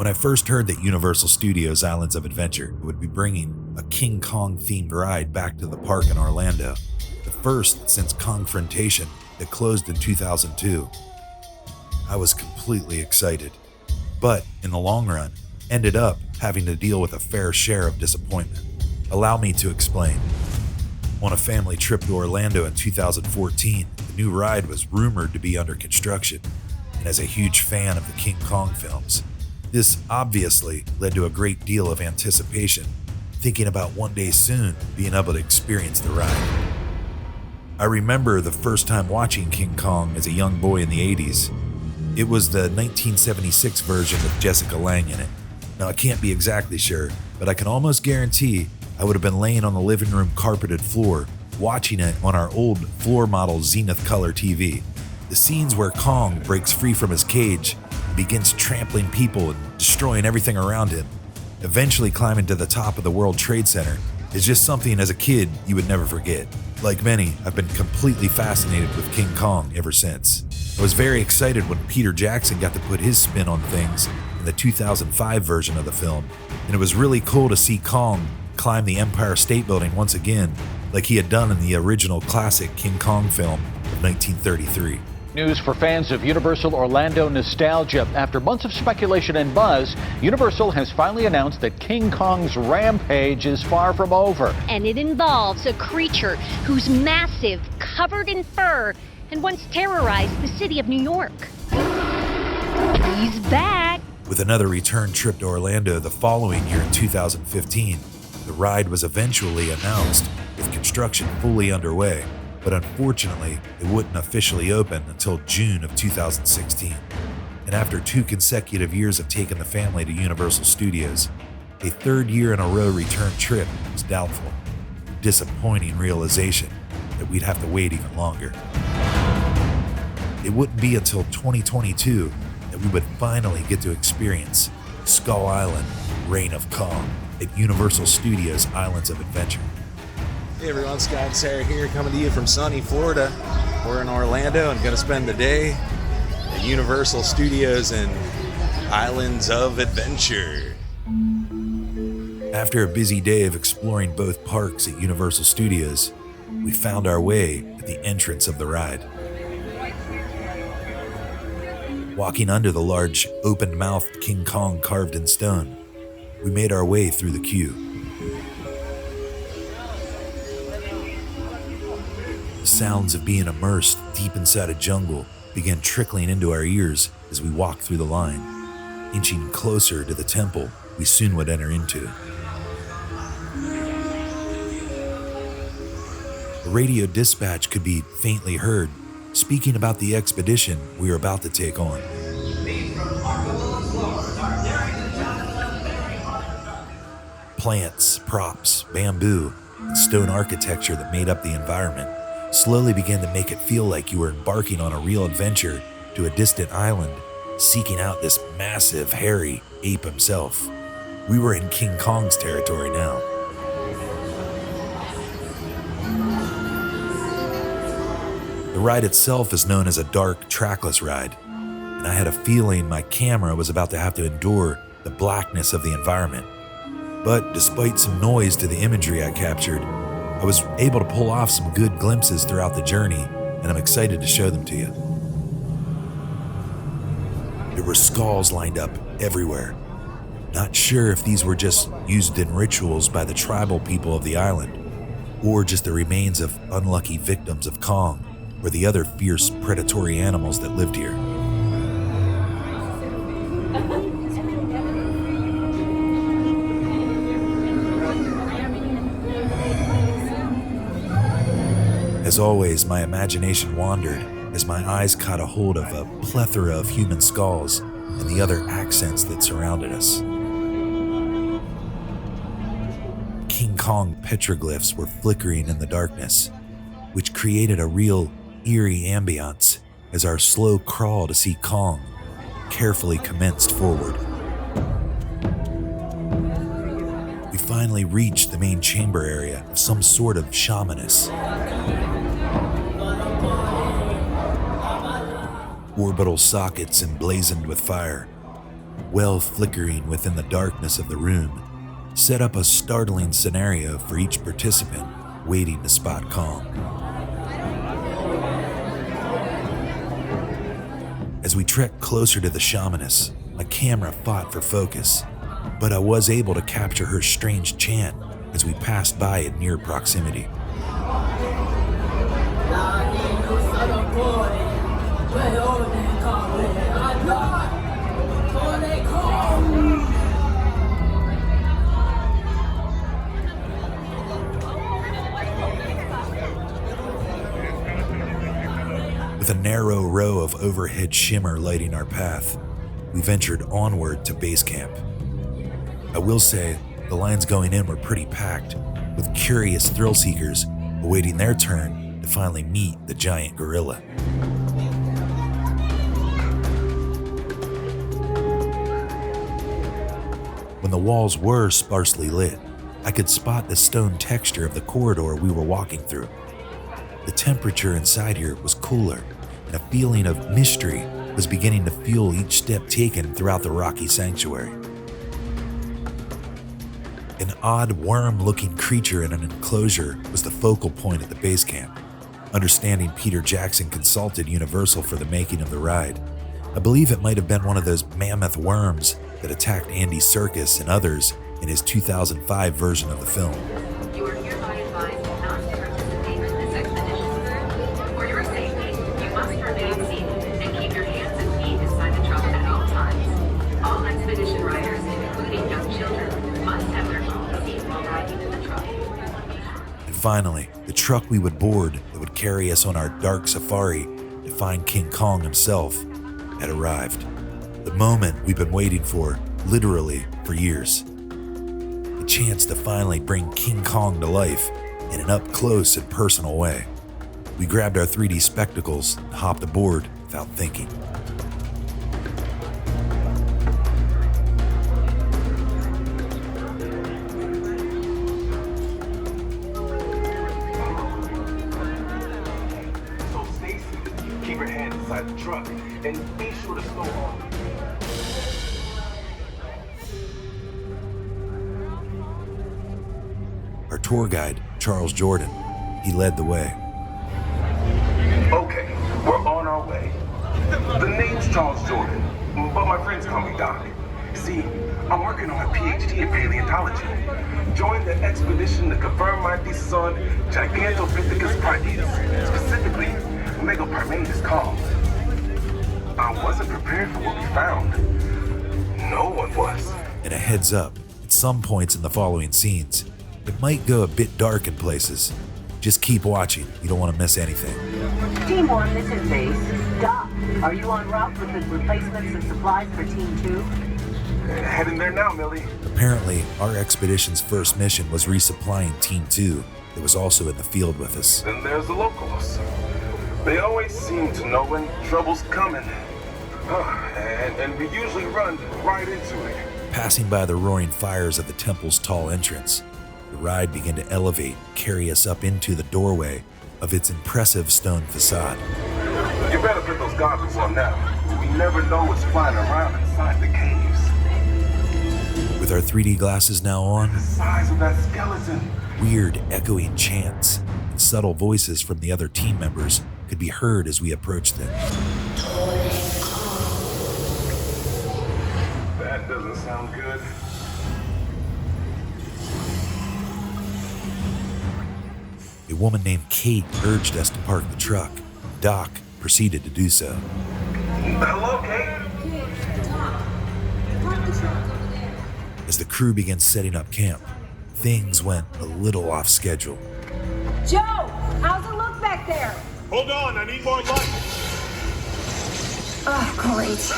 When I first heard that Universal Studios Islands of Adventure would be bringing a King Kong themed ride back to the park in Orlando, the first since Kongfrontation that closed in 2002, I was completely excited, but in the long run, ended up having to deal with a fair share of disappointment. Allow me to explain. On a family trip to Orlando in 2014, the new ride was rumored to be under construction, and as a huge fan of the King Kong films, this obviously led to a great deal of anticipation, thinking about one day soon being able to experience the ride. I remember the first time watching King Kong as a young boy in the 80s. It was the 1976 version with Jessica Lange in it. Now, I can't be exactly sure, but I can almost guarantee I would have been laying on the living room carpeted floor, watching it on our old floor model Zenith Color TV. The scenes where Kong breaks free from his cage and begins trampling people and destroying everything around him, eventually climbing to the top of the World Trade Center, is just something as a kid you would never forget. Like many, I've been completely fascinated with King Kong ever since. I was very excited when Peter Jackson got to put his spin on things in the 2005 version of the film, and it was really cool to see Kong climb the Empire State Building once again, like he had done in the original classic King Kong film of 1933. News for fans of Universal Orlando nostalgia. After months of speculation and buzz, Universal has finally announced that King Kong's rampage is far from over. And it involves a creature who's massive, covered in fur, and once terrorized the city of New York. He's back. With another return trip to Orlando the following year in 2015, the ride was eventually announced with construction fully underway, but unfortunately, it wouldn't officially open until June of 2016. And after 2 consecutive years of taking the family to Universal Studios, a 3rd year in a row return trip was doubtful. Disappointing realization that we'd have to wait even longer. It wouldn't be until 2022 that we would finally get to experience Skull Island, Reign of Kong at Universal Studios Islands of Adventure. Hey everyone, Scott and Sarah here, coming to you from sunny Florida. We're in Orlando and going to spend the day at Universal Studios and Islands of Adventure. After a busy day of exploring both parks at Universal Studios, we found our way at the entrance of the ride. Walking under the large, open-mouthed King Kong carved in stone, we made our way through the queue. The sounds of being immersed deep inside a jungle began trickling into our ears as we walked through the line, inching closer to the temple we soon would enter into. A radio dispatch could be faintly heard, speaking about the expedition we were about to take on. Plants, props, bamboo, and stone architecture that made up the environment slowly began to make it feel like you were embarking on a real adventure to a distant island, seeking out this massive, hairy ape himself. We were in King Kong's territory now. The ride itself is known as a dark, trackless ride, and I had a feeling my camera was about to have to endure the blackness of the environment. But despite some noise to the imagery I captured, I was able to pull off some good glimpses throughout the journey, and I'm excited to show them to you. There were skulls lined up everywhere. Not sure if these were just used in rituals by the tribal people of the island, or just the remains of unlucky victims of Kong or the other fierce predatory animals that lived here. As always, my imagination wandered as my eyes caught a hold of a plethora of human skulls and the other accents that surrounded us. King Kong petroglyphs were flickering in the darkness, which created a real eerie ambiance as our slow crawl to see Kong carefully commenced forward. We finally reached the main chamber area of some sort of shamaness. Orbital sockets emblazoned with fire, well flickering within the darkness of the room, set up a startling scenario for each participant waiting to spot Kong. As we trekked closer to the shamaness, my camera fought for focus, but I was able to capture her strange chant as we passed by in near proximity. With a narrow row of overhead shimmer lighting our path, we ventured onward to base camp. I will say, the lines going in were pretty packed, with curious thrill seekers awaiting their turn to finally meet the giant gorilla. When the walls were sparsely lit, I could spot the stone texture of the corridor we were walking through. The temperature inside here was cooler, and a feeling of mystery was beginning to fuel each step taken throughout the rocky sanctuary. An odd worm-looking creature in an enclosure was the focal point at the base camp. Understanding Peter Jackson consulted Universal for the making of the ride, I believe it might have been one of those mammoth worms that attacked Andy Serkis and others in his 2005 version of the film. You are hereby advised not to participate in this expedition, sir. For your safety, you must remain seated and keep your hands and feet inside the truck at all times. All expedition riders, including young children, must have their own seat while riding in the truck. And finally, the truck we would board that would carry us on our dark safari to find King Kong himself had arrived. The moment we've been waiting for, literally for years. The chance to finally bring King Kong to life in an up-close and personal way. We grabbed our 3D spectacles and hopped aboard without thinking. So stay seated, keep your hands inside the truck, and be sure to slow on. Our tour guide, Charles Jordan, he led the way. Okay, we're on our way. The name's Charles Jordan, but my friends call me Doc. See, I'm working on a PhD in paleontology. Joined the expedition to confirm my thesis on Gigantopithecus primatus, specifically Megaprimatus Kong. I wasn't prepared for what we found. No one was. And a heads up, at some points in the following scenes, it might go a bit dark in places. Just keep watching, you don't want to miss anything. Team 1, this is Base. Doc, are you en route with the replacements and supplies for Team 2? Heading there now, Millie. Apparently, our expedition's first mission was resupplying Team 2 that was also in the field with us. Then there's the locals. They always seem to know when trouble's coming. And we usually run right into it. Passing by the roaring fires of the temple's tall entrance, the ride began to elevate, carry us up into the doorway of its impressive stone facade. You better put those goggles on now. We never know what's flying around inside the caves. With our 3D glasses now on, The size of that skeleton. weird echoing chants and subtle voices from the other team members could be heard as we approached them. That doesn't sound good. A woman named Kate urged us to park the truck. Doc proceeded to do so. Hello, Kate. As the crew began setting up camp, things went a little off schedule. Joe, how's it look back there? Hold on, I need more light. Oh, great.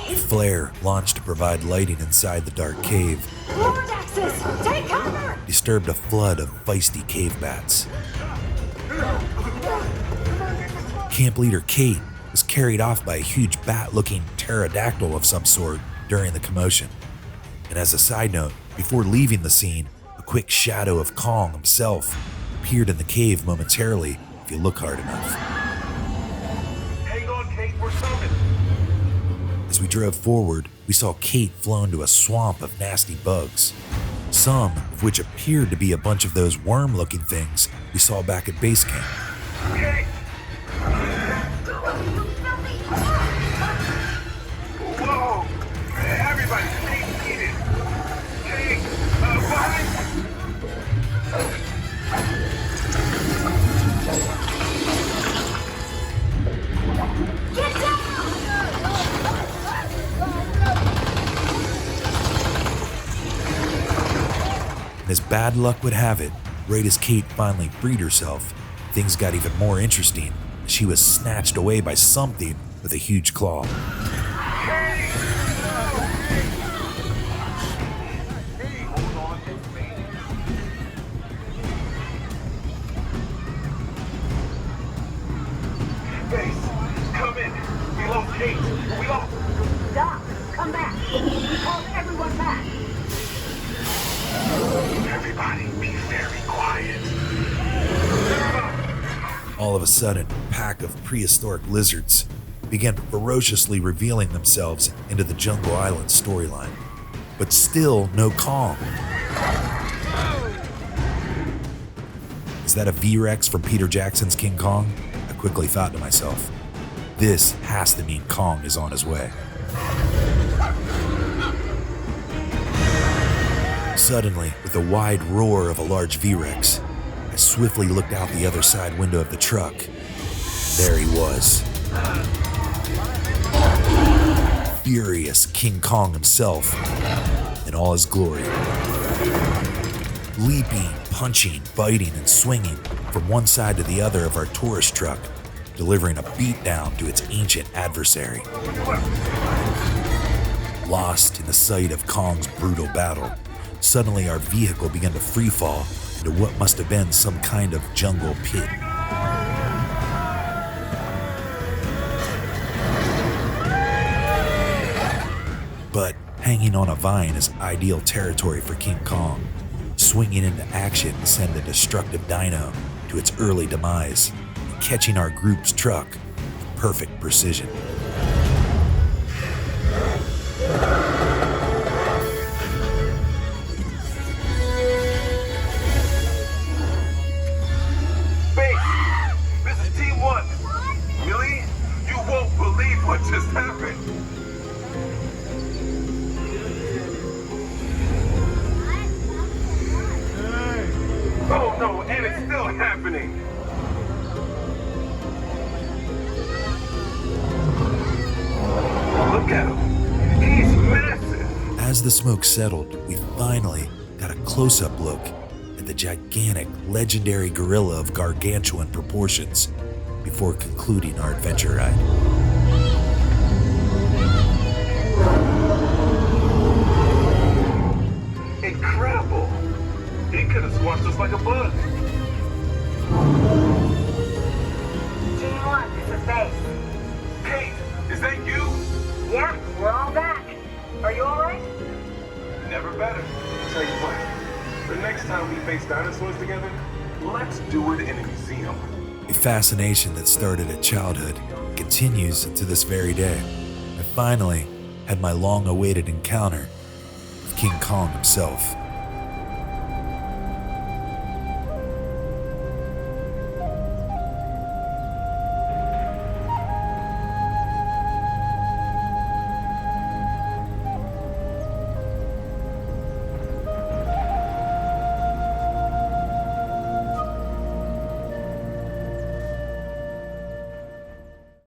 A flare launched to provide lighting inside the dark cave Lord Axis, take cover! disturbed a flood of feisty cave bats. Camp leader Kate was carried off by a huge bat-looking pterodactyl of some sort during the commotion. And as a side note, before leaving the scene, a quick shadow of Kong himself appeared in the cave momentarily if you look hard enough. Hang on, Kate, we're coming. As we drove forward, we saw Kate flown to a swamp of nasty bugs, some of which appeared to be a bunch of those worm-looking things we saw back at base camp. Okay. Whoa! Everybody, take it. Take, behind. Get down! And as bad luck would have it, right as Kate finally freed herself, things got even more interesting. She was snatched away by something with a huge claw. Base, come in. We lost Kate. We lost. Doc, come back. We called everyone back. Everybody, be very quiet. All of a sudden, a pack of prehistoric lizards began ferociously revealing themselves into the Jungle Island storyline. But still no Kong. Is that a V-Rex from Peter Jackson's King Kong? I quickly thought to myself, this has to mean Kong is on his way. Suddenly, with the wide roar of a large V-Rex, I swiftly looked out the other side window of the truck. There he was. Furious King Kong himself in all his glory. Leaping, punching, biting, and swinging from one side to the other of our tourist truck, delivering a beatdown to its ancient adversary. Lost in the sight of Kong's brutal battle, suddenly our vehicle began to freefall into what must have been some kind of jungle pit. But hanging on a vine is ideal territory for King Kong. Swinging into action to send the destructive dino to its early demise, and catching our group's truck with perfect precision. Base, this is Team 1. Millie, you won't believe what just happened. Oh no, and it's still happening. Look at him. He's massive. As the smoke settled, we finally got a close-up look at the gigantic, legendary gorilla of gargantuan proportions before concluding our adventure ride. Incredible. He could have squashed us like a bug. Team 1, this is Base. Kate, is that you? Yep, we're all back. Are you all right? Never better. Tell you what, the next time we face dinosaurs together, let's do it in a museum. A fascination that started at childhood continues to this very day. I finally had my long-awaited encounter with King Kong himself.